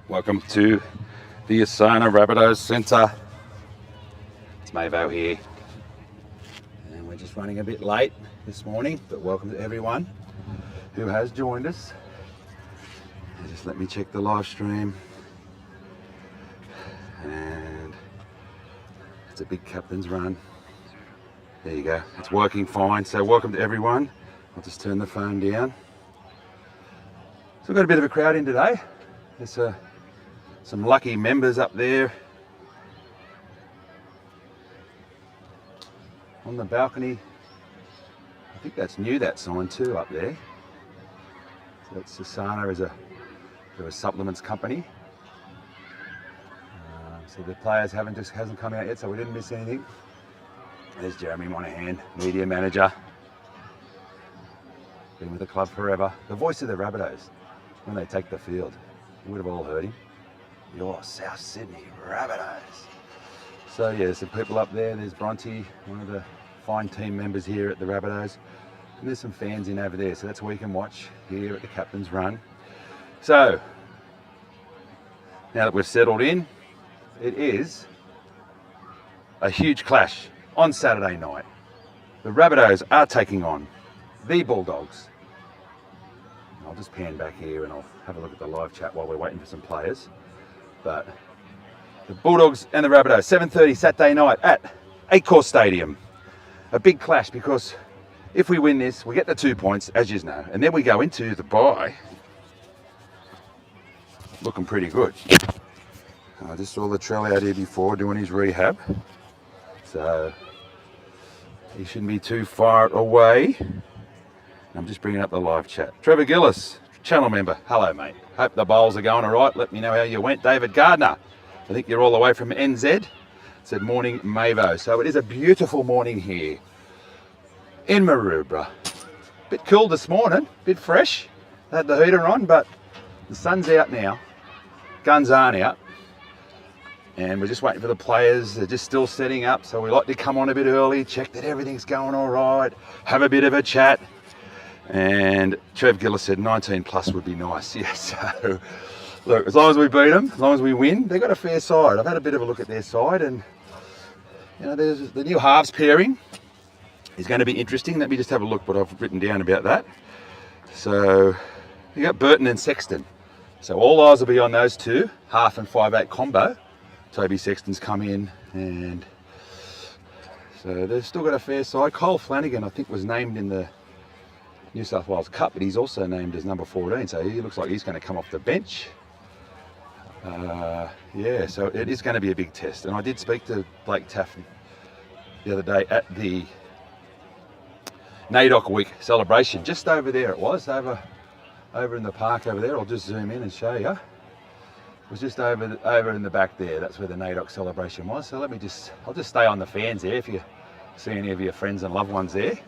Welcome to the Rabbitohs Centre. It's Mavo here, and we're just running a bit late this morning, but welcome to everyone who has joined us. And just let me check the live stream, and it's a big captain's run. There you go, it's working fine. So welcome to everyone. I'll just turn the phone down. So we've got a bit of a crowd in today. There's some lucky members up there on the balcony. I think that's new, that sign too, up there. So that's Susana as a supplements company. So the players hasn't come out yet, so we didn't miss anything. There's Jeremy Monahan, media manager. Been with the club forever. The voice of the Rabbitohs when they take the field. You would have all heard him. Your South Sydney Rabbitohs. So yeah, there's some people up there. There's Bronte, one of the fine team members here at the Rabbitohs. And there's some fans in over there. So that's where you can watch here at the Captain's Run. So, now that we've settled in, it is a huge clash on Saturday night. The Rabbitohs are taking on the Bulldogs. I'll just pan back here and I'll have a look at the live chat while we're waiting for some players. But the Bulldogs and the Rabbitohs, 7:30 Saturday night at Course Stadium. A big clash because if we win this, we get the 2 points, as you know, and then we go into the bye looking pretty good. I just saw the Trell out here before doing his rehab, so he shouldn't be too far away. I'm just bringing up the live chat. Trevor Gillis, channel member. Hello, mate. Hope the bowls are going all right. Let me know how you went. David Gardner, I think you're all the way from NZ. Said morning, Mavo. So it is a beautiful morning here in Maroubra. Bit cool this morning, bit fresh. Had the heater on, but the sun's out now. Guns aren't out. And we're just waiting for the players. They're just still setting up. So we like to come on a bit early, check that everything's going all right, have a bit of a chat. And Trev Gillis said 19 plus would be nice. Yeah, so look, as long as we beat them, as long as we win, they've got a fair side. I've had a bit of a look at their side, and you know, there's the new halves pairing is going to be interesting. Let me just have a look what I've written down about that. So you got Burton and Sexton. So all eyes will be on those two, half and 5/8 combo. Toby Sexton's come in, and so they've still got a fair side. Cole Flanagan, I think, was named in the New South Wales Cup, but he's also named as number 14, so he looks like he's going to come off the bench. Yeah, so it is going to be a big test. And I did speak to Blake Taff the other day at the NAIDOC Week celebration, just over there it was, over in the park over there. I'll just zoom in and show you. It was just over in the back there. That's where the NAIDOC celebration was. So I'll just stay on the fans there if you see any of your friends and loved ones there.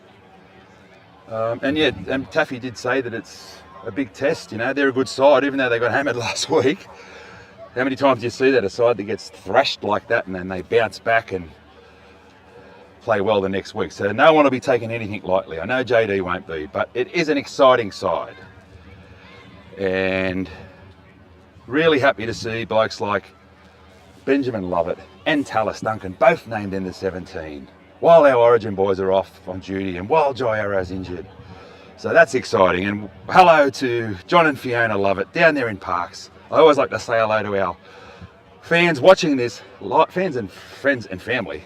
And yeah, and Taffy did say that it's a big test. You know, they're a good side, even though they got hammered last week. How many times do you see that, a side that gets thrashed like that and then they bounce back and play well the next week? So no one will be taking anything lightly. I know JD won't be, but it is an exciting side. And really happy to see blokes like Benjamin Lovett and Tallis Duncan both named in the 17. While our Origin boys are off on duty and while Jai Arrow's injured. So that's exciting. And hello to John and Fiona Lovett down there in Parks. I always like to say hello to our fans watching this, fans and friends and family,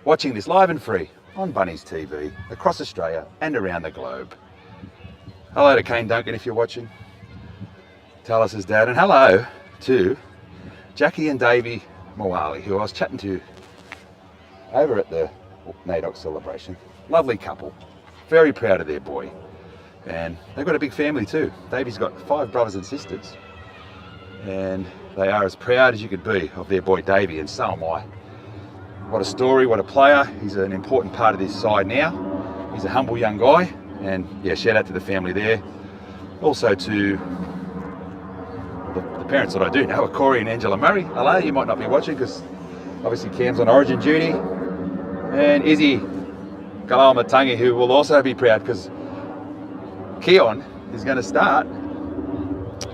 watching this live and free on Bunnies TV across Australia and around the globe. Hello to Kane Duncan if you're watching. Tallis's dad. And hello to Jackie and Davey Moali, who I was chatting to over at the NAIDOC celebration. Lovely couple, very proud of their boy, and they've got a big family too. Davey's got 5 brothers and sisters, and they are as proud as you could be of their boy Davey, and so am I. What a story, what a player. He's an important part of this side now. He's a humble young guy, and yeah, shout out to the family there. Also to the parents that I do know, Corey and Angela Murray. Hello, you might not be watching because obviously Cam's on Origin duty. And Izzy Kalamatangi, who will also be proud because Keon is going to start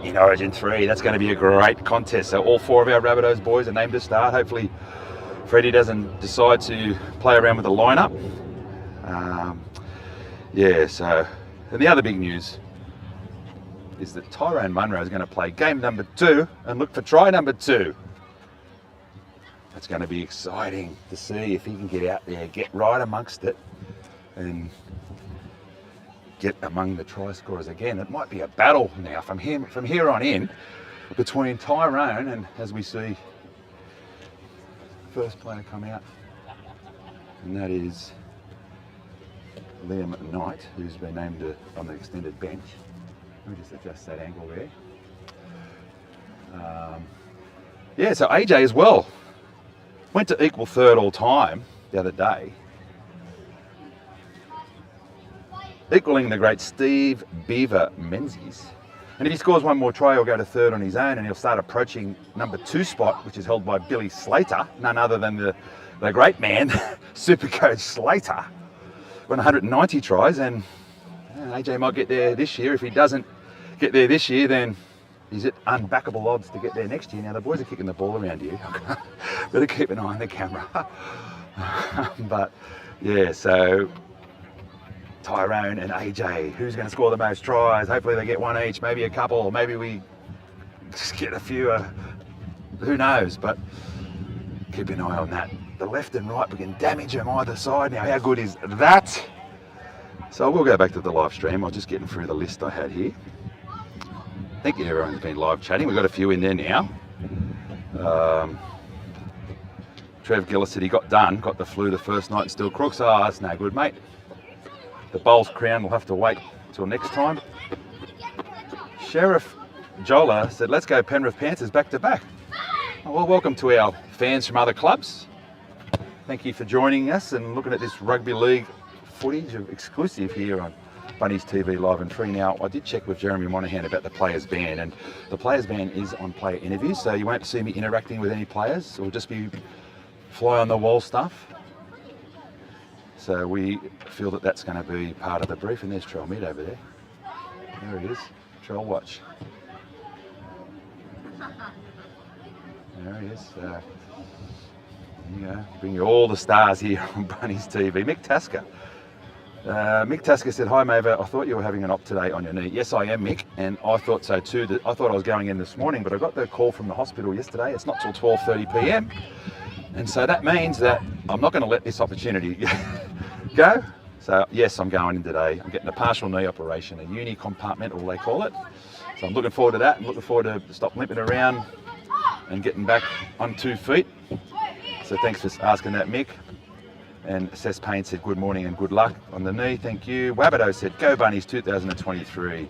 in Origin 3. That's going to be a great contest. So all 4 of our Rabbitohs boys are named to start. Hopefully Freddie doesn't decide to play around with the lineup. Yeah, so, and the other big news is that Tyrone Munro is going to play game number 2 and look for try number 2. That's going to be exciting to see if he can get out there, get right amongst it, and get among the try scorers again. It might be a battle now from here on in between Tyrone and, as we see, first player come out, and that is Liam Knight, who's been named on the extended bench. Let me just adjust that angle there. Yeah, so AJ as well went to equal third all time the other day, equaling the great Steve Beaver Menzies. And if he scores one more try, he'll go to third on his own, and he'll start approaching number 2 spot, which is held by Billy Slater, none other than the great man, Supercoach Slater, won 190 tries, and AJ might get there this year. If he doesn't get there this year, then he's at unbackable odds to get there next year. Now, the boys are kicking the ball around here. Better keep an eye on the camera. But, yeah, so Tyrone and AJ, who's going to score the most tries? Hopefully they get one each, maybe a couple, maybe we just get a few. Who knows? But keep an eye on that. The left and right, we can damage them either side. Now, how good is that? So we'll go back to the live stream. I'm just getting through the list I had here. Thank you, everyone's been live chatting. We've got a few in there now. Trev Gillis said he got the flu the first night and still crooks. Oh, that's no good, mate. The bowl's crown will have to wait till next time. Sheriff Jola said, let's go Penrith Panthers back to back. Well, welcome to our fans from other clubs. Thank you for joining us and looking at this rugby league footage exclusive here on Bunnies TV Live and Free. Now, I did check with Jeremy Monahan about the players ban, and the players ban is on player interviews, so you won't see me interacting with any players. It'll just be fly on the wall stuff. So we feel that that's going to be part of the brief. And there's Trell Mid over there. There he is. Trell, watch. There he is. There you go. Bring you all the stars here on Bunnies TV. Mick Tasker. Mick Tasker said, hi Mava, I thought you were having an op today on your knee. Yes, I am, Mick, and I thought so too. I thought I was going in this morning, but I got the call from the hospital yesterday. It's not till 12:30 p.m. And so that means that I'm not going to let this opportunity go. So yes, I'm going in today. I'm getting a partial knee operation, a uni-compartmental they call it. So I'm looking forward to that. I'm looking forward to stop limping around and getting back on 2 feet. So thanks for asking that, Mick. And Sess Payne said, good morning and good luck on the knee. Thank you. Rabbitohs said, go Bunnies 2023.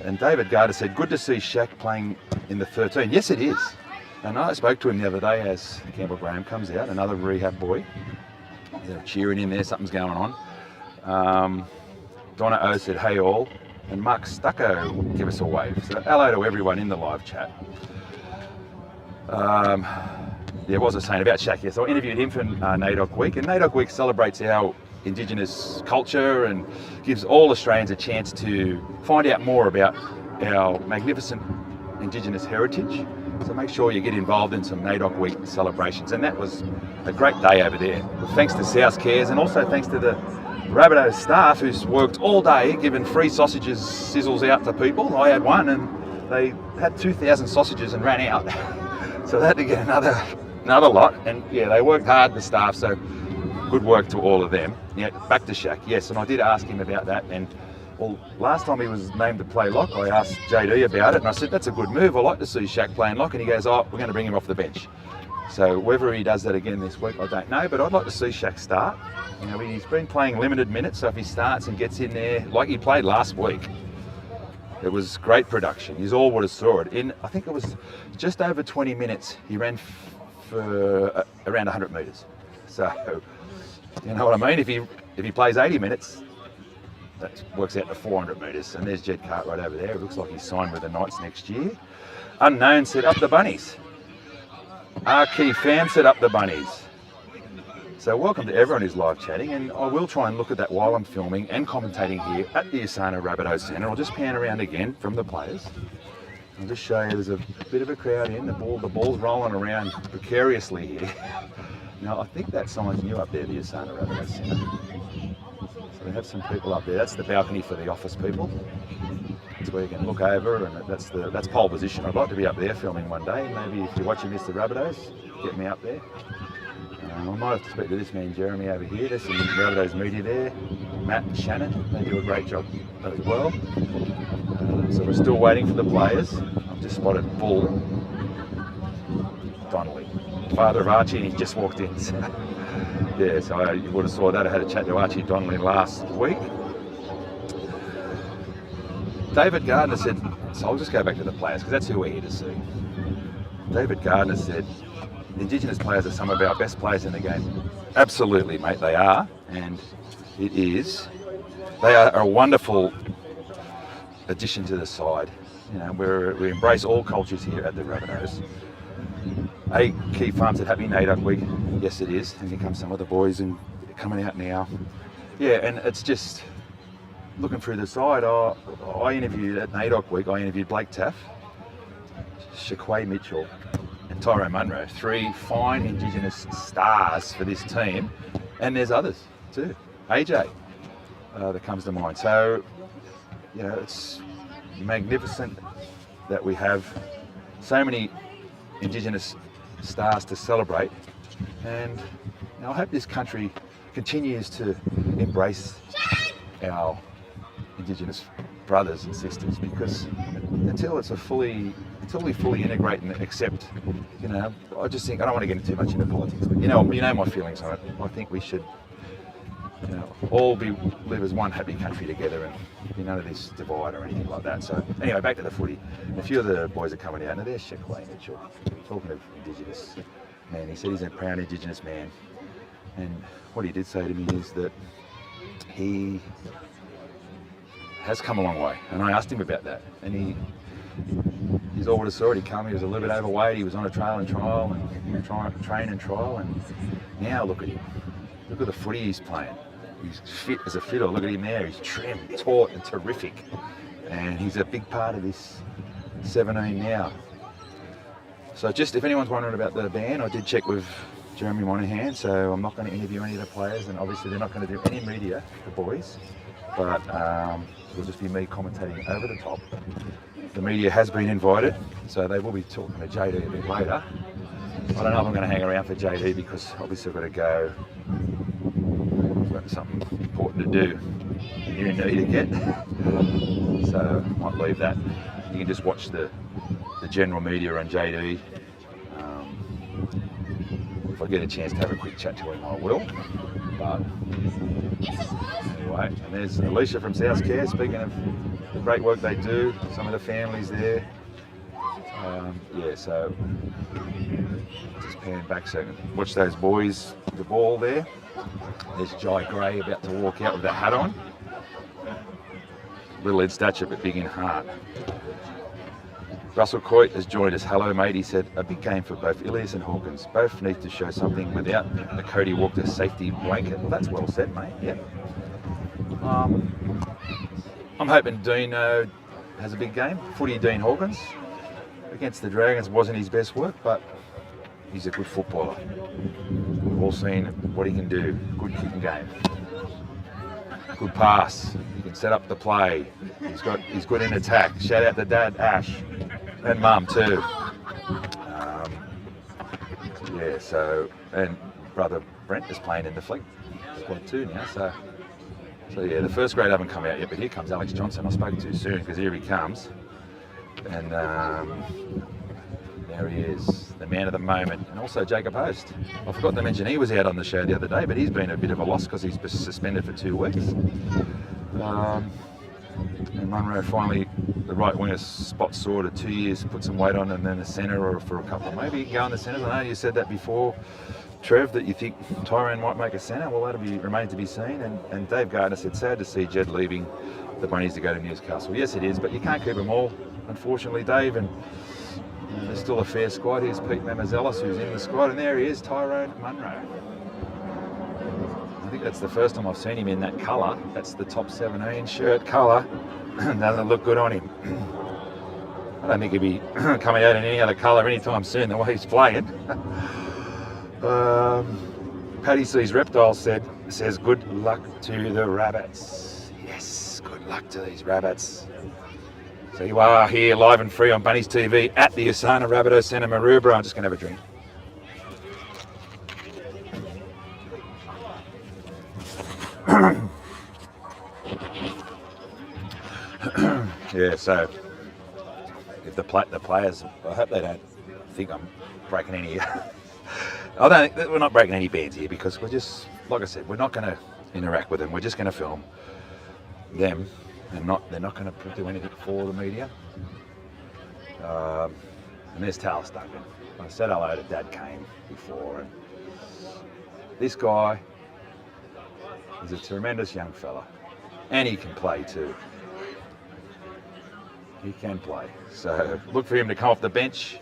And David Garter said, good to see Shaq playing in the 13. Yes, it is. And I spoke to him the other day as Campbell Graham comes out, another rehab boy. They're cheering in there, something's going on. Donna O said, hey all. And Mark Stucco, give us a wave. So hello to everyone in the live chat. Yeah, what was I saying about Shaq? Yes, I interviewed him for NAIDOC Week, and NAIDOC Week celebrates our Indigenous culture and gives all Australians a chance to find out more about our magnificent Indigenous heritage. So make sure you get involved in some NAIDOC Week celebrations, and that was a great day over there. Thanks to South Cares, and also thanks to the Rabbitohs staff who's worked all day giving free sausages, sizzles out to people. I had one, and they had 2,000 sausages and ran out. So they had to get another lot, and yeah, they worked hard, the staff, so good work to all of them. Yeah, back to Shaq, yes, and I did ask him about that, and well, last time he was named to play lock, I asked JD about it, and I said, that's a good move, I like to see Shaq playing lock, and he goes, oh, we're going to bring him off the bench. So whether he does that again this week, I don't know, but I'd like to see Shaq start. You know, he's been playing limited minutes, so if he starts and gets in there, like he played last week, it was great production. You all would have saw it. In, I think it was just over 20 minutes, he ran for around 100 metres. So, you know what I mean? If he plays 80 minutes, that works out to 400 metres. And there's Jed Cartwright over there. It looks like he's signed with the Knights next year. Unknown said up the Bunnies. Archie Fam said up the Bunnies. So welcome to everyone who's live chatting, and I will try and look at that while I'm filming and commentating here at the Asana Rabbitohs Centre. I'll just pan around again from the players. I'll just show you, there's a bit of a crowd in, the ball's rolling around precariously here. Now I think that sign's new up there, the Rabbitohs Centre. So we have some people up there. That's the balcony for the office people. That's where you can look over, and that's pole position. I'd like to be up there filming one day. Maybe if you're watching Mr. Rabbitohs, get me up there. I might have to speak to this man Jeremy over here. There's some Rabbitohs media there. Matt and Shannon, they do a great job as well. So we're still waiting for the players. I've just spotted Bull Donnelly, father of Archie, and he's just walked in. So, yeah, so you would have saw that. I had a chat to Archie Donnelly last week. David Gardner said, so I'll just go back to the players because that's who we're here to see. David Gardner said, Indigenous players are some of our best players in the game. Absolutely, mate, they are, and it is. They are a wonderful addition to the side. You know, we embrace all cultures here at the Rabbitohs. Key Farms at Happy NAIDOC Week. Yes, it is. And here come some of the boys and coming out now. Yeah, and it's just looking through the side. I interviewed at NAIDOC Week. I interviewed Blake Taff, Shaquay Mitchell, and Tyrone Munro, 3 fine Indigenous stars for this team, and there's others too. AJ that comes to mind. So, you know, it's magnificent that we have so many Indigenous stars to celebrate, and you know, I hope this country continues to embrace our Indigenous brothers and sisters, because until we fully integrate and accept, you know, I just think, I don't want to get too much into politics, but you know my feelings on it. I think we should, you know, all live as one happy country together, and be none of this divide or anything like that. So anyway, back to the footy. A few of the boys are coming out. Now there's Shaquay Mitchell, talking of Indigenous man. He said he's a proud Indigenous man, and what he did say to me is that he has come a long way, and I asked him about that, and he's already saw it. He come, he was a little bit overweight, he was on a train and trial, and now look at him. Look at the footy he's playing. He's fit as a fiddle. Look at him there. He's trim, taut, and terrific. And he's a big part of this 17 now. So just, if anyone's wondering about the ban, I did check with Jeremy Monahan, so I'm not going to interview any of the players, and obviously they're not going to do any media, the boys. But it'll just be me commentating over the top. The media has been invited, so they will be talking to JD a bit later. I don't know if I'm going to hang around for JD, because obviously I've got to go. I've got something important to do. You need to get. So I might leave that. You can just watch the general media and JD. If I get a chance to have a quick chat to him, I will. But anyway, and there's Alicia from South Care, speaking of the great work they do, some of the families there. Yeah, so just pan back so you can watch those boys, the ball there. There's Jai Gray about to walk out with the hat on. Little in stature but big in heart. Russell Coit has joined us. Hello, mate. He said, a big game for both Ilias and Hawkins. Both need to show something without the Cody Walker safety blanket. Well, that's well said, mate. Yep. I'm hoping Dean has a big game. Footy Dean Hawkins against the Dragons wasn't his best work, but he's a good footballer. We've all seen what he can do. Good kicking game. Good pass. He can set up the play. He's good in attack. Shout out to Dad Ash and Mum too. Yeah. So, and brother Brent is playing in the fleet squad too now. So yeah, the first grade haven't come out yet, but here comes Alex Johnson. I spoke too soon because here he comes, and there he is, the man of the moment, and also Jacob Host. I forgot to mention he was out on the show the other day, but he's been a bit of a loss because he's suspended for 2 weeks. And Munro finally, the right winger spot sorted, 2 years, put some weight on, and then the centre or for a couple. Maybe he can go in the centres. I know you said that before, Trev, that you think Tyrone might make a centre. Well, that'll remain to be seen. And Dave Gardner said, sad to see Jed leaving the Bunnies to go to Newcastle. Yes, it is, but you can't keep them all, unfortunately, Dave. And there's still a fair squad. Here's Pete Mamazelis, who's in the squad, and there he is, Tyrone Munro. I think that's the first time I've seen him in that colour. That's the top 17 shirt colour. Doesn't look good on him. don't think he'll be coming out in any other colour anytime soon, the way he's playing. Paddy C's Reptile says good luck to the Rabbits. Yes, good luck to these Rabbits. So you are here live and free on Bunnies TV at the Rabbitohs Centre, Maroubra. I'm just going to have a drink. Yeah, so if the players, I hope they don't think I'm breaking any. I don't think we're not breaking any bands here, because we're just, like I said, we're not going to interact with them. We're just going to film them, and they're not going to do anything for the media. And there's Talis Duncan. I said hello to Dad Kane before, and this guy is a tremendous young fella, and he can play too. He can play. So look for him to come off the bench,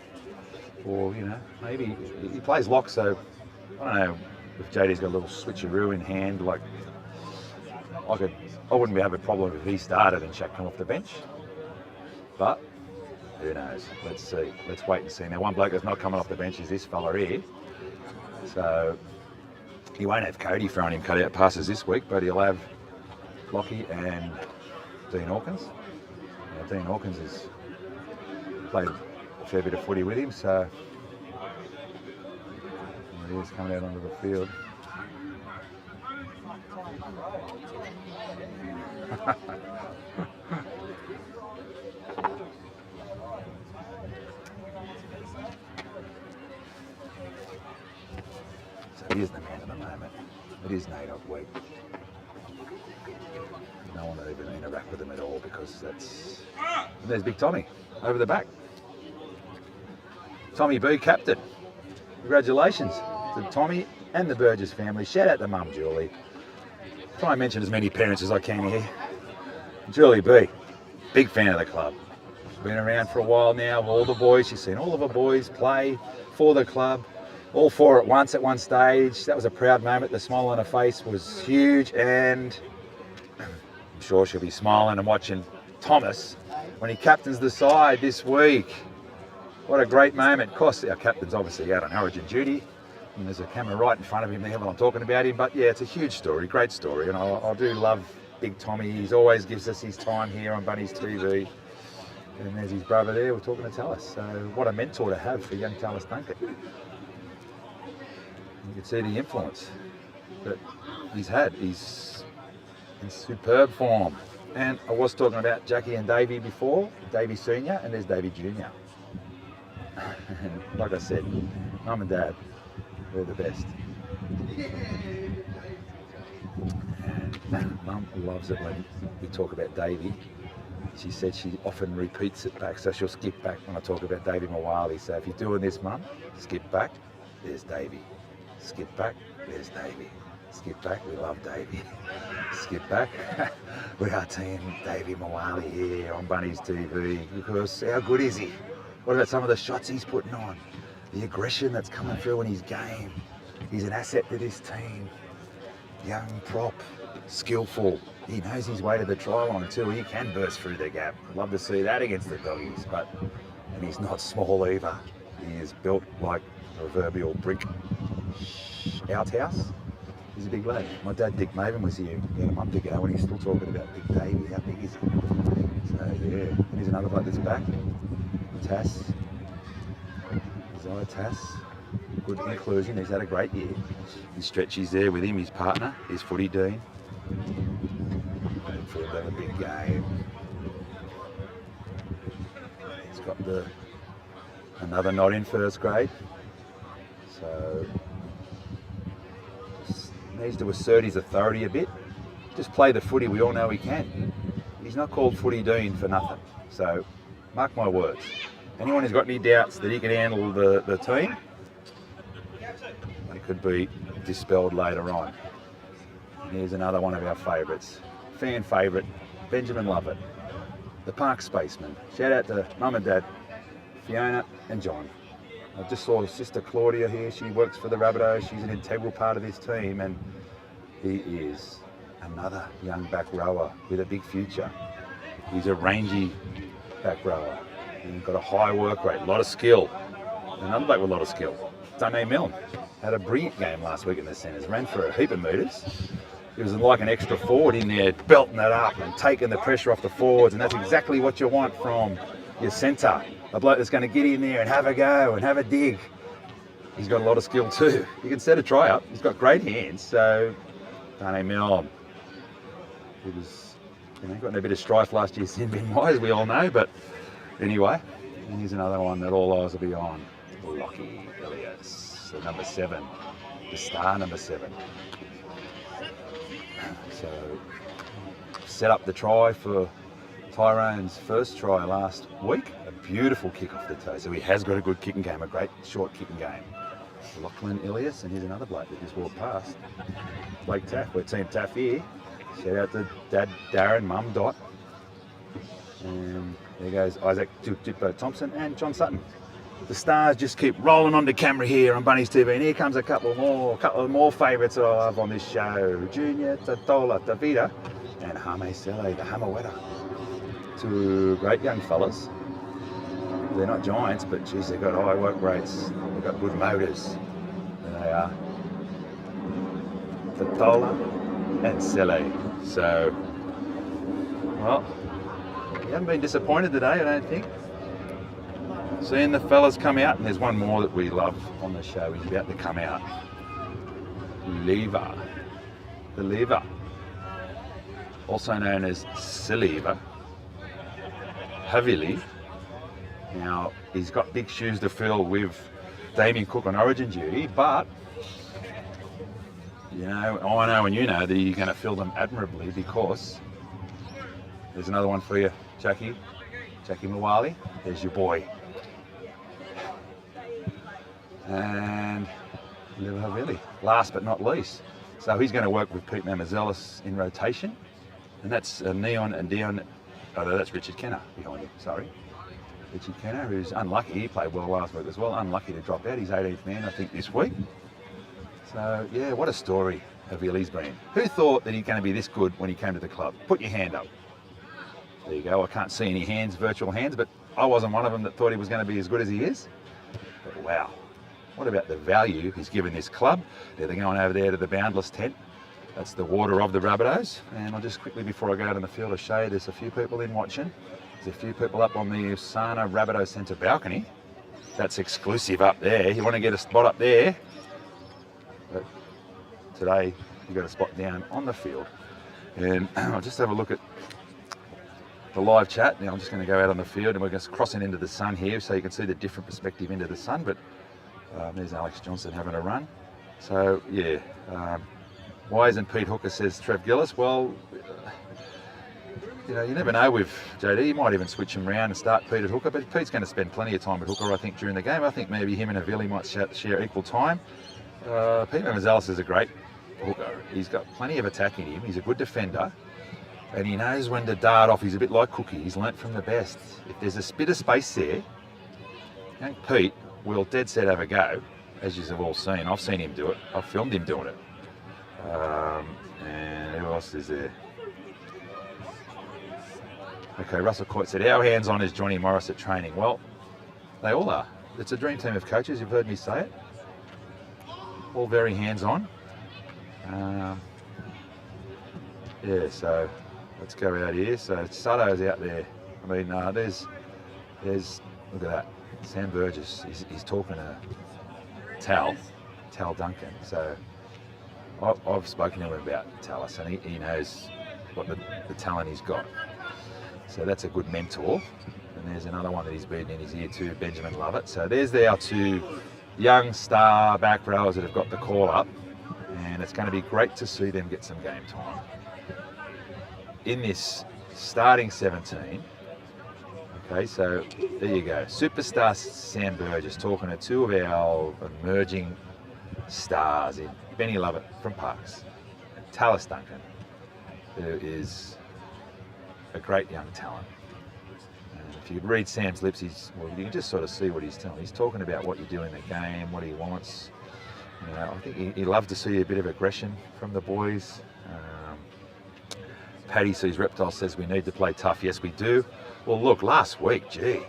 or maybe he plays lock. So I don't know if JD's got a little switcheroo in hand. Like I wouldn't have a problem if he started and Shaq come off the bench. But who knows? Let's see. Let's wait and see. Now, one bloke that's not coming off the bench is this fella here. So he won't have Cody throwing him cut-out passes this week, but he'll have Lockie and Dean Hawkins. Dean Hawkins has played a fair bit of footy with him, so he is coming out onto the field. So he is the man at the moment. It is NAIDOC week. You don't want to even interact with him at all, because that's... And there's Big Tommy over the back. Tommy B, captain. Congratulations to Tommy and the Burgess family. Shout out to Mum Julie. Try and mention as many parents as I can here. Julie B, big fan of the club. Been around for a while now with all the boys. She's seen all of her boys play for the club. All four at once at one stage. That was a proud moment. The smile on her face was huge, and I'm sure she'll be smiling and watching Thomas when he captains the side this week. What a great moment. Of course, our captain's obviously out on origin duty, and there's a camera right in front of him there while I'm talking about him. But yeah, it's a huge story, great story, and I do love Big Tommy. He always gives us his time here on Bunnies TV. And there's his brother there, we're talking to Talis. So what a mentor to have for young Talis Duncan. You can see the influence that he's had. He's in superb form. And I was talking about Jackie and Davey before, Davey Senior, and there's Davey Junior. And like I said, Mum and Dad, they're the best. And Mum loves it when we talk about Davey. She said she often repeats it back, so she'll skip back when I talk about Davey Mawali. So if you're doing this, Mum, skip back, there's Davey. Skip back, there's Davey. Skip back, we love Davey. Skip back, we are team Davey Mawali here on Bunnies TV, because how good is he? What about some of the shots he's putting on? The aggression that's coming through in his game. He's an asset to this team. Young prop, skillful. He knows his way to the try line too. He can burst through the gap. Love to see that against the Doggies, and he's not small either. He is built like a proverbial brick outhouse. He's a big lad. My dad Dick Maven was here about a month ago, and he's still talking about Big Davey. How big is he? So yeah, and here's another bloke that's back. Tass. Isaiah Tass. Good inclusion. He's had a great year. And Stretchy's there with him, his partner, his footy dean. For him to have a big game. He's got another nod in first grade. So needs to assert his authority a bit. Just play the footy we all know he can. He's not called footy dean for nothing. So mark my words. Anyone who's got any doubts that he can handle the team, they could be dispelled later on. And here's another one of our favourites. Fan favourite, Benjamin Lovett, the park spaceman. Shout out to Mum and Dad, Fiona and John. I just saw Sister Claudia here. She works for the Rabbitohs. She's an integral part of this team, and he is another young back rower with a big future. He's a rangy back rower. And got a high work rate, a lot of skill. Another bloke with a lot of skill, Dunne Milne, had a brilliant game last week in the centres. Ran for a heap of metres. He was like an extra forward in there, belting it up and taking the pressure off the forwards. And that's exactly what you want from your centre. A bloke that's going to get in there and have a go and have a dig. He's got a lot of skill too. He can set a try up. He's got great hands. So, Dunne Milne, he was, got in a bit of strife last year, sin bin wise, we all know. But anyway, and here's another one that all eyes will be on. Lockie Elias, the number 7, the star number 7. So, set up the try for Tyrone's first try last week. A beautiful kick off the toe. So he has got a good kicking game, a great short kicking game. Lachlan Elias, and here's another bloke that just walked past. Blake Taff, we're Team Taff here. Shout out to Dad Darren, Mum Dot. And there goes Isaac Dippo Thompson and John Sutton. The stars just keep rolling onto camera here on Bunnies TV, and here comes a couple more favourites that I love on this show. Junior, Tatola, Tavita, and Hame Sele, the Hamaweta. 2 great young fellas. They're not giants, but geez, they've got high work rates. They've got good motors. There they are. Tatola and Sele. So, well, you haven't been disappointed today, I don't think. Seeing the fellas come out, and there's one more that we love on the show. He's about to come out. Lever. The Lever. Also known as Saliva. Havili. Now, he's got big shoes to fill with Damien Cook on origin duty, but, I know and you know that you're going to fill them admirably, because there's another one for you, Jackie Mawali. There's your boy. And Liver Havili, last but not least. So he's going to work with Pete Mamazelis in rotation. And that's Neon and Dion. Oh, that's Richard Kenner behind him, sorry. Richard Kenner, who's unlucky. He played well last week as well. Unlucky to drop out. He's 18th man, I think, this week. So, yeah, what a story Havili's been. Who thought that he's going to be this good when he came to the club? Put your hand up. There you go. I can't see any hands, virtual hands, but I wasn't one of them that thought he was going to be as good as he is. But wow. What about the value he's given this club? They're going over there to the Boundless tent. That's the water of the Rabbitohs. And I'll just quickly, before I go out on the field, I'll show you there's a few people in watching. There's a few people up on the Sana Rabbitohs Centre balcony. That's exclusive up there. You want to get a spot up there. But today, you've got a spot down on the field. And I'll just have a look at the live chat. Now I'm just going to go out on the field, and we're just crossing into the sun here so you can see the different perspective into the sun. But there's Alex Johnson having a run. So, yeah. Why isn't Pete Hooker, says Trev Gillis? Well, you never know with JD. You might even switch him around and start Pete at hooker, but Pete's going to spend plenty of time at hooker, I think, during the game. I think maybe him and Havili might share equal time. Pete Mamazelis is a great hooker. He's got plenty of attack in him. He's a good defender, and he knows when to dart off. He's a bit like Cookie. He's learnt from the best. If there's a bit of space there, Pete will dead set have a go, as you have all seen. I've seen him do it. I've filmed him doing it. And who else is there? Okay, Russell Court said, how hands-on is Johnny Morris at training? Well, they all are. It's a dream team of coaches, you've heard me say it. All very hands-on. Yeah, so let's go out here. So Sutto's out there. I mean, there's look at that. Sam Burgess, he's talking to Tal Duncan. So I've spoken to him about Tallis, and he knows what the talent he's got. So that's a good mentor. And there's another one that he's beaten in his ear too, Benjamin Lovett. So there's our 2 young star back rowers that have got the call up. And it's going to be great to see them get some game time. In this starting 17, okay, so there you go. Superstar Sam Burgess talking to 2 of our emerging stars in Benny Lovett from Parks, Tallis Duncan, who is a great young talent. And if you could read Sam's lips, you can just sort of see what he's telling. He's talking about what you do in the game, what he wants. I think he loved to see a bit of aggression from the boys. Paddy sees Reptile says we need to play tough. Yes, we do. Well, look, last week, gee,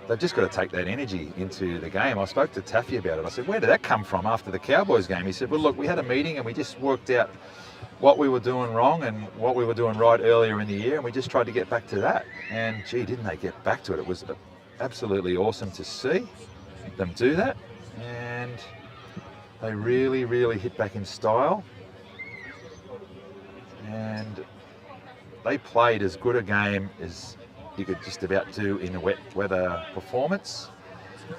they've just got to take that energy into the game. I spoke to Taffy about it. I said, where did that come from after the Cowboys game? He said, well, look, we had a meeting and we just worked out what we were doing wrong and what we were doing right earlier in the year, and we just tried to get back to that. And gee, didn't they get back to it? It was absolutely awesome to see them do that, and they really, really hit back in style, and they played as good a game as you could just about do in a wet weather performance.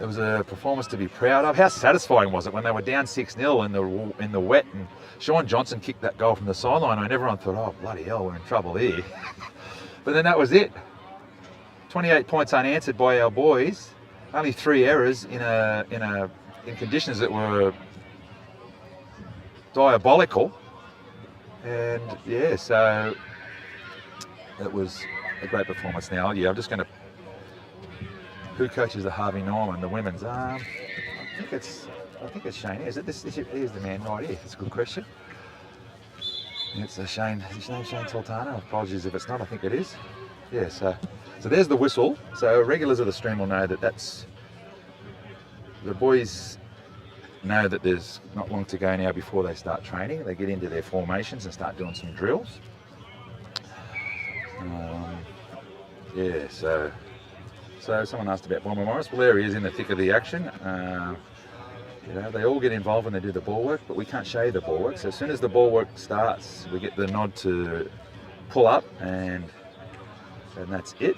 It was a performance to be proud of. How satisfying was it when they were down 6-0 in the wet, and Sean Johnson kicked that goal from the sideline, and everyone thought, oh bloody hell, we're in trouble here. But then that was it. 28 points unanswered by our boys. Only 3 errors in conditions that were diabolical. And yeah, so it was a great performance. Now, yeah, I'm just going to. Who coaches the Harvey Norman, the women's? I think it's Shane. Is it this? Here's the man right here. That's a good question. It's Shane. Is his name Shane Sultana? Apologies if it's not. I think it is. Yeah. So there's the whistle. So regulars of the stream will know that that's the boys know that there's not long to go now before they start training. They get into their formations and start doing some drills. Yeah. So someone asked about Bomber Morris. Well, there he is in the thick of the action. You know, they all get involved when they do the ball work, but we can't show you the ball work. So as soon as the ball work starts, we get the nod to pull up, and that's it.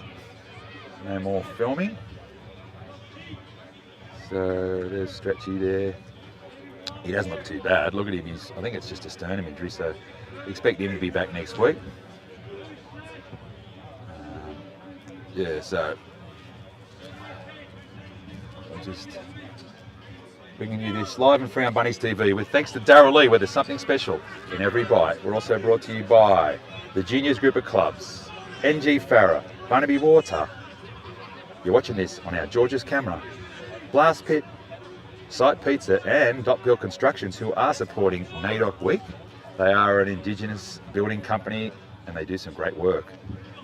No more filming. So there's Stretchy there. He doesn't look too bad. Look at him. I think it's just a sternum injury, so expect him to be back next week. Yeah, so I'm just bringing you this live and free on Bunnies TV with thanks to Darryl Lee, where there's something special in every bite. We're also brought to you by the Juniors Group of Clubs, NG Farah, Barnaby Water. You're watching this on our George's camera. Blast Pit, Site Pizza, and Dot Bill Constructions, who are supporting NAIDOC Week. They are an Indigenous building company and they do some great work.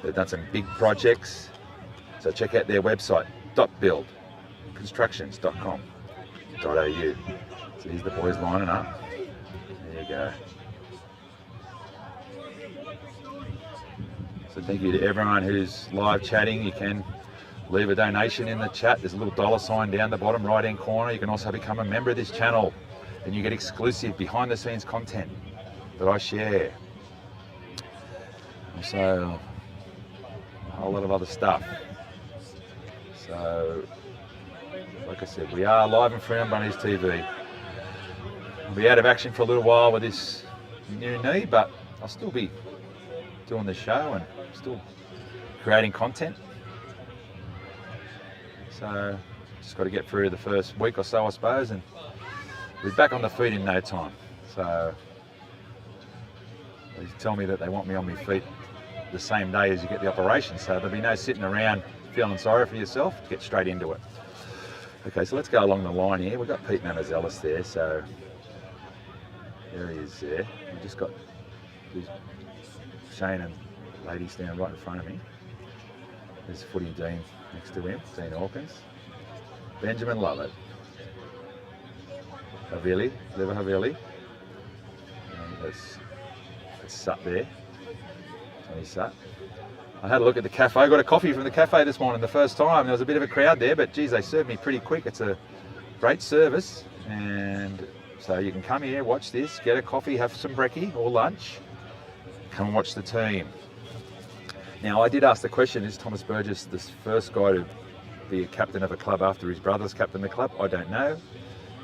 They've done some big projects, so check out their website, dotbuildconstructions.com.au. So here's the boys lining up. There you go. So thank you to everyone who's live chatting. You can leave a donation in the chat. There's a little dollar sign down the bottom right hand corner. You can also become a member of this channel, and you get exclusive behind the scenes content that I share. Also a whole lot of other stuff. So like I said, we are live and free on Bunnies TV. I'll be out of action for a little while with this new knee, but I'll still be doing the show and still creating content. So just got to get through the first week or so, I suppose, and we'll be back on the feet in no time. So they tell me that they want me on my feet the same day as you get the operation, so there'll be no sitting around feeling sorry for yourself. Get straight into it. Okay, so let's go along the line here. We've got Pete Mamazelis there, so there he is there. We've just got Shane and lady standing right in front of me. There's Footy Dean next to him, Dean Hawkins. Benjamin Lovett. Havili, Liver Havili. And that's Sut there. Tony Sut. I had a look at the cafe. I got a coffee from the cafe this morning the first time. There was a bit of a crowd there, but geez, they served me pretty quick. It's a great service, and so you can come here, watch this, get a coffee, have some brekkie or lunch, come and watch the team. Now, I did ask the question, is Thomas Burgess the first guy to be a captain of a club after his brother's captained the club? I don't know.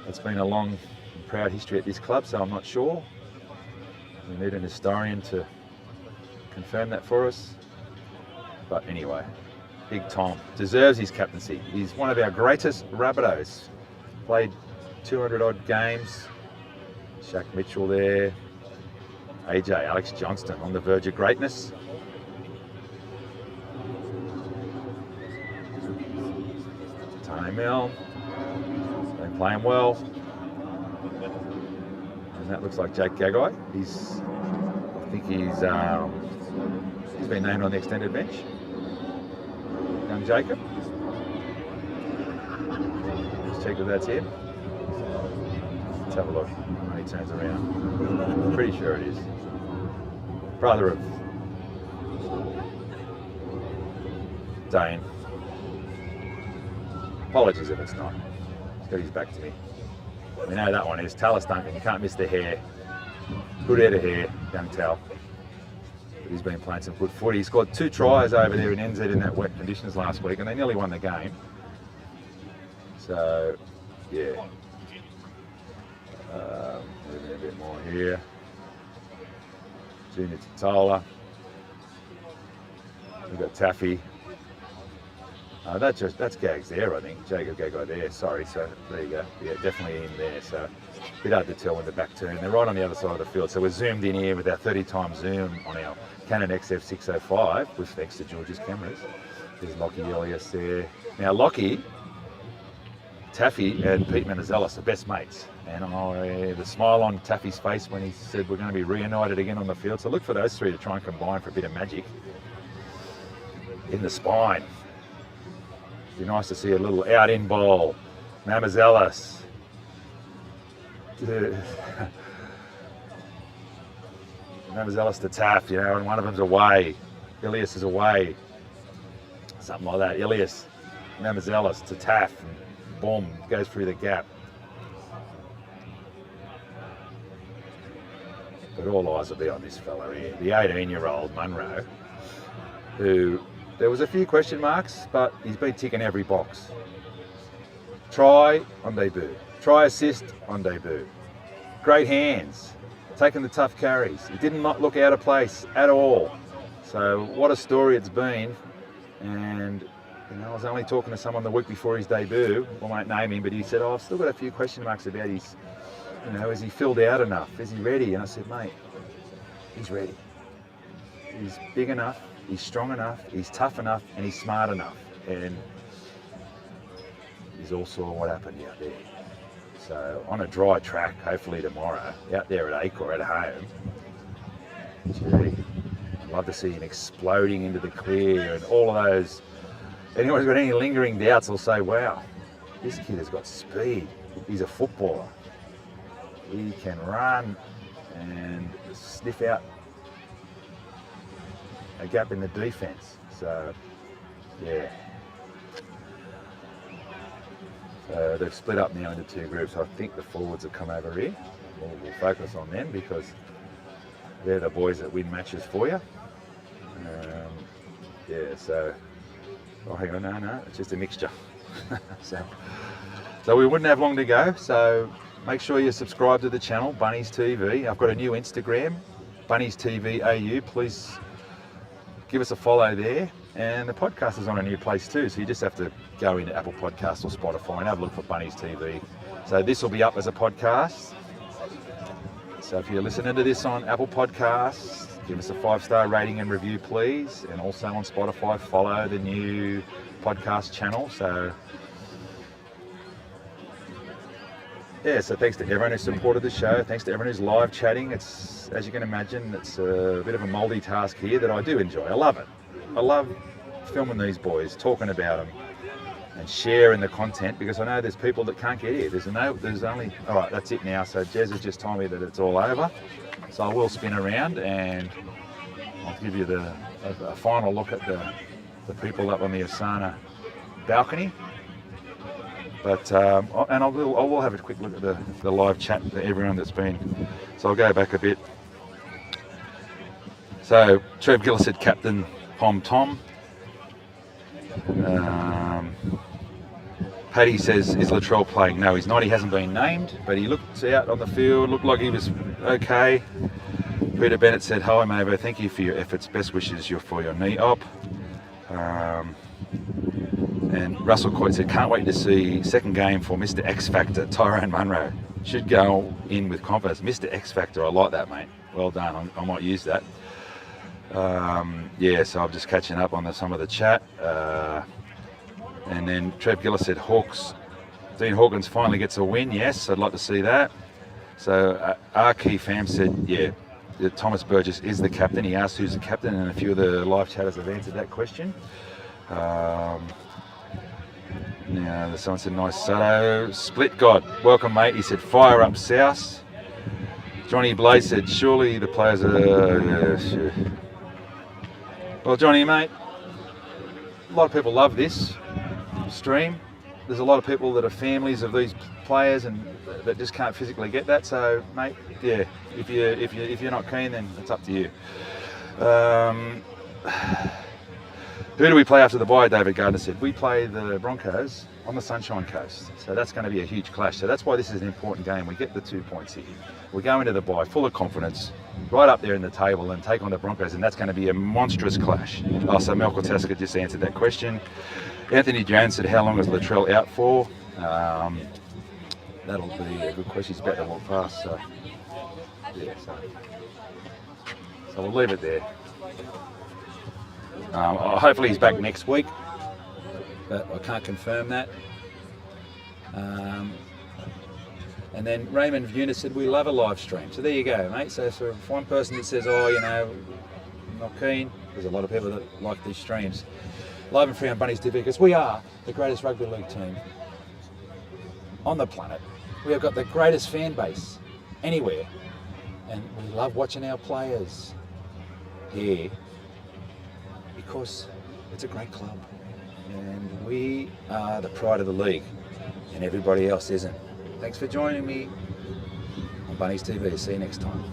It's been a long and proud history at this club, so I'm not sure. We need an historian to confirm that for us. But anyway, Big Tom deserves his captaincy. He's one of our greatest Rabbitohs. Played 200 odd games. Shaq Mitchell there. AJ, Alex Johnston on the verge of greatness. Tony Milne, been playing well. And that looks like Jake Gagai. I think he's been named on the extended bench. Young Jacob. Let's check that that's him. Let's have a look when he turns around. Pretty sure it is. Brother of Dane. Apologies if it's not. He's got his back to me. We know that one is Tallis Duncan. You can't miss the hair. Good head of hair, young Tal. But he's been playing some good footy. He scored 2 tries over there in NZ in that wet conditions last week, and they nearly won the game. So, yeah. Moving a bit more here. Junior Totola. We've got Taffy. That's Gags there, I think. Jacob Gagai there, sorry. So there you go. Yeah, definitely in there. So a bit hard to tell when the back turn. They're right on the other side of the field. So we're zoomed in here with our 30x zoom on our Canon XF605, with thanks to George's cameras. There's Lockie Elias there. Now Lockie, Taffy and Pete Menezelis are best mates. And the smile on Taffy's face when he said we're going to be reunited again on the field. So look for those three to try and combine for a bit of magic in the spine. Be nice to see a little out-in ball. Menezelis. Menezelis to Taff, and one of them's away. Ilias is away. Something like that. Ilias, Menezelis to Taff, and boom, goes through the gap. But all eyes will be on this fella here, the 18-year-old Munro, who there was a few question marks, but he's been ticking every box. Try on debut. Try assist on debut. Great hands. Taking the tough carries. He did not look out of place at all. So what a story it's been. And I was only talking to someone the week before his debut. I won't name him, but he said, I've still got a few question marks about his, is he filled out enough? Is he ready? And I said, mate, he's ready. He's big enough. He's strong enough, he's tough enough, and he's smart enough. And he's all saw what happened out there. So on a dry track, hopefully tomorrow, out there at Acre at home, gee, I'd love to see him exploding into the clear and all of those. Anyone who's got any lingering doubts will say, wow, this kid has got speed. He's a footballer. He can run and sniff out a gap in the defence. So, yeah. So they've split up now into 2 groups. I think the forwards have come over here. We'll focus on them because they're the boys that win matches for you. Yeah, so, oh, hang on, no, it's just a mixture. So we wouldn't have long to go. So make sure you subscribe to the channel, Bunnies TV. I've got a new Instagram, Bunnies TV AU. Please give us a follow there, and the podcast is on a new place too, so you just have to go into Apple Podcasts or Spotify and have a look for Bunnies TV. So this will be up as a podcast. So if you're listening to this on Apple Podcasts, give us a 5-star rating and review, please. And also on Spotify, follow the new podcast channel. So yeah, so thanks to everyone who supported the show. Thanks to everyone who's live chatting. It's, as you can imagine, it's a bit of a mouldy task here that I do enjoy. I love it. I love filming these boys, talking about them, and sharing the content, because I know there's people that can't get here. There's only, all right, that's it now. So Jez has just told me that it's all over. So I will spin around and I'll give you a final look at the people up on the Asana balcony. But and I will have a quick look at the live chat for everyone that's been. So I'll go back a bit. So Trev Gillis said Captain Pom Tom. Paddy says, is Latrell playing? No, he's not. He hasn't been named, but he looked out on the field, looked like he was okay. Peter Bennett said, hi Mavo, thank you for your efforts. Best wishes for your knee op. And Russell Coit said, can't wait to see second game for Mr. X Factor, Tyrone Munro. Should go in with confidence. Mr. X Factor, I like that, mate. Well done. I might use that. Yeah, so I'm just catching up on some of the chat. And then Trev Gillis said, Hawks, Dean Hawkins finally gets a win. Yes, I'd like to see that. So our key fam said, yeah, Thomas Burgess is the captain. He asked who's the captain, and a few of the live chatters have answered that question. Now, someone said, nice Sato. Split God, welcome, mate. He said, fire up south. Johnny Blaze said, surely the players are... yeah, sure. Well, Johnny, mate, a lot of people love this stream. There's a lot of people that are families of these players and that just can't physically get that. So, mate, yeah, if you're not keen, then it's up to you. Who do we play after the bye? David Gardner said. We play the Broncos on the Sunshine Coast. So that's going to be a huge clash. So that's why this is an important game. We get the 2 points here. We go into the bye full of confidence, right up there in the table, and take on the Broncos, and that's going to be a monstrous clash. Oh, so Malcolm Tasker just answered that question. Anthony Jones said, how long is Latrell out for? That'll be a good question. He's about to walk past. So, yeah, so we'll leave it there. Hopefully he's back next week, but I can't confirm that. And then Raymond Vunis said, we love a live stream. So there you go, mate. So for one person that says, oh, you know, I'm not keen, there's a lot of people that like these streams. Live and free on Bunnies TV, because we are the greatest rugby league team on the planet. We have got the greatest fan base anywhere. And we love watching our players here because it's a great club. And we are the pride of the league and everybody else isn't. Thanks for joining me on Bunnies TV. See you next time.